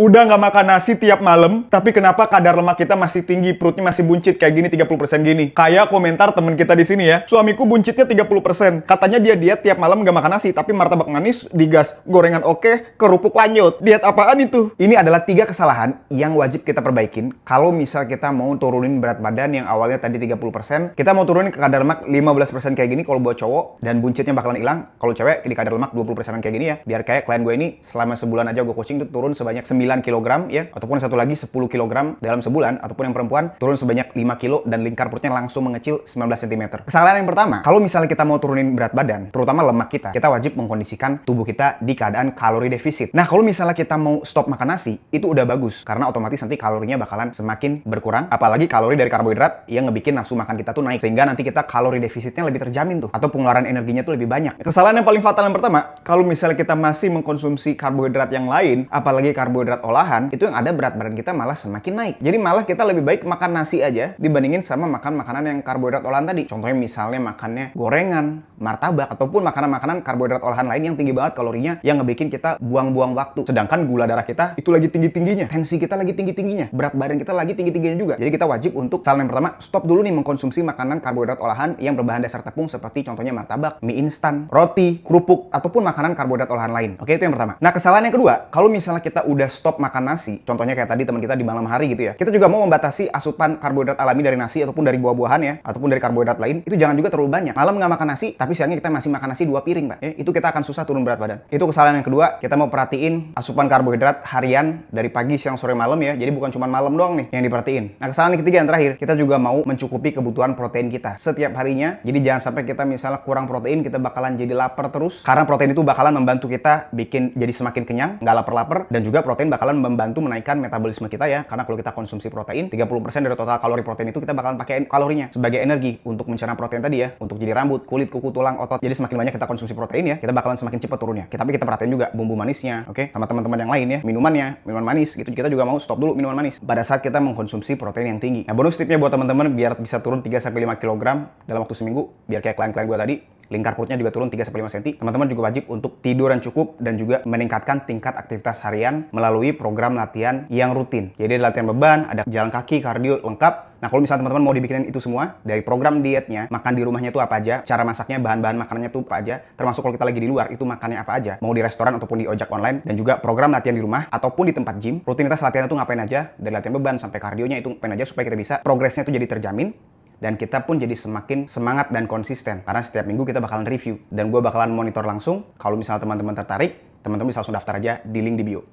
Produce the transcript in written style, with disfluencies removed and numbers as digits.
Udah nggak makan nasi tiap malam, tapi kenapa kadar lemak kita masih tinggi, perutnya masih buncit kayak gini 30% gini? Kayak komentar temen kita di sini ya, suamiku buncitnya 30%. Katanya dia diet tiap malam nggak makan nasi, tapi martabak manis digas, gorengan oke, kerupuk lanjut. Diet apaan itu? Ini adalah 3 kesalahan yang wajib kita perbaikin kalau misal kita mau turunin berat badan yang awalnya tadi 30%, kita mau turunin ke kadar lemak 15% kayak gini kalau buat cowok, dan buncitnya bakalan hilang. Kalau cewek di kadar lemak 20% kayak gini ya. Biar kayak klien gue ini selama sebulan aja gue coaching tuh turun sebanyak 9 kg ya, ataupun satu lagi 10 kg dalam sebulan, ataupun yang perempuan turun sebanyak 5 kg dan lingkar perutnya langsung mengecil 19 cm. Kesalahan yang pertama, kalau misalnya kita mau turunin berat badan, terutama lemak kita wajib mengkondisikan tubuh kita di keadaan kalori defisit. Nah, kalau misalnya kita mau stop makan nasi, itu udah bagus, karena otomatis nanti kalorinya bakalan semakin berkurang, apalagi kalori dari karbohidrat yang ngebikin nafsu makan kita tuh naik, sehingga nanti kita kalori defisitnya lebih terjamin tuh, atau pengeluaran energinya tuh lebih banyak. Kesalahan yang paling fatal yang pertama, kalau misalnya kita masih mengkonsumsi karbohidrat yang lain, apalagi karbohidrat olahan, itu yang ada berat badan kita malah semakin naik. Jadi malah kita lebih baik makan nasi aja dibandingin sama makan makanan yang karbohidrat olahan tadi. Contohnya misalnya makannya gorengan, martabak, ataupun makanan-makanan karbohidrat olahan lain yang tinggi banget kalorinya, yang ngebikin kita buang-buang waktu. Sedangkan gula darah kita itu lagi tinggi-tingginya, tensi kita lagi tinggi-tingginya, berat badan kita lagi tinggi-tingginya juga. Jadi kita wajib untuk kesalahan yang pertama, stop dulu nih mengkonsumsi makanan karbohidrat olahan yang berbahan dasar tepung seperti contohnya martabak, mie instan, roti, kerupuk, ataupun makanan karbohidrat olahan lain. Oke, itu yang pertama. Nah, kesalahan yang kedua, kalau misalnya kita udah stop makan nasi, contohnya kayak tadi teman kita di malam hari gitu ya, kita juga mau membatasi asupan karbohidrat alami dari nasi ataupun dari buah-buahan ya, ataupun dari karbohidrat lain, itu jangan juga terlalu banyak. Malam nggak makan nasi, tapi siangnya kita masih makan nasi 2 piring, Pak. Ya, itu kita akan susah turun berat badan. Itu kesalahan yang kedua, kita mau perhatiin asupan karbohidrat harian dari pagi, siang, sore, malam ya. Jadi bukan cuma malam doang nih yang diperhatiin. Nah, kesalahan yang ketiga yang terakhir, kita juga mau mencukupi kebutuhan protein kita setiap harinya. Jadi jangan sampai kita misalnya kurang protein, kita bakalan jadi lapar terus. Karena protein itu bakalan membantu kita bikin jadi semakin kenyang, nggak lapar-lapar, dan juga protein bakalan membantu menaikkan metabolisme kita ya. Karena kalau kita konsumsi protein, 30% dari total kalori protein itu kita bakalan pakai kalorinya sebagai energi untuk mencerna protein tadi ya, untuk jadi rambut, kulit, kuku, tulang, otot. Jadi semakin banyak kita konsumsi protein ya, kita bakalan semakin cepat turunnya. Tapi kita perhatiin juga bumbu manisnya, oke? Sama teman-teman yang lain ya, minuman manis gitu. Kita juga mau stop dulu minuman manis pada saat kita mengkonsumsi protein yang tinggi. Nah, bonus tipnya buat teman-teman biar bisa turun 3-5 kg dalam waktu seminggu, biar kayak klien-klien gue tadi, lingkar perutnya juga turun 3-5 cm. Teman-teman juga wajib untuk tidur yang cukup dan juga meningkatkan tingkat aktivitas harian melalui program latihan yang rutin. Jadi ada latihan beban, ada jalan kaki, kardio lengkap. Nah, kalau misalnya teman-teman mau dibikinin itu semua, dari program dietnya, makan di rumahnya itu apa aja, cara masaknya, bahan-bahan makanannya itu apa aja, termasuk kalau kita lagi di luar, itu makannya apa aja, mau di restoran ataupun di ojek online, dan juga program latihan di rumah ataupun di tempat gym, rutinitas latihan itu ngapain aja, dari latihan beban sampai kardionya itu ngapain aja, supaya kita bisa progresnya itu jadi terjamin, dan kita pun jadi semakin semangat dan konsisten. Karena setiap minggu kita bakalan review, dan gue bakalan monitor langsung. Kalau misalnya teman-teman tertarik, teman-teman bisa langsung daftar aja di link di bio.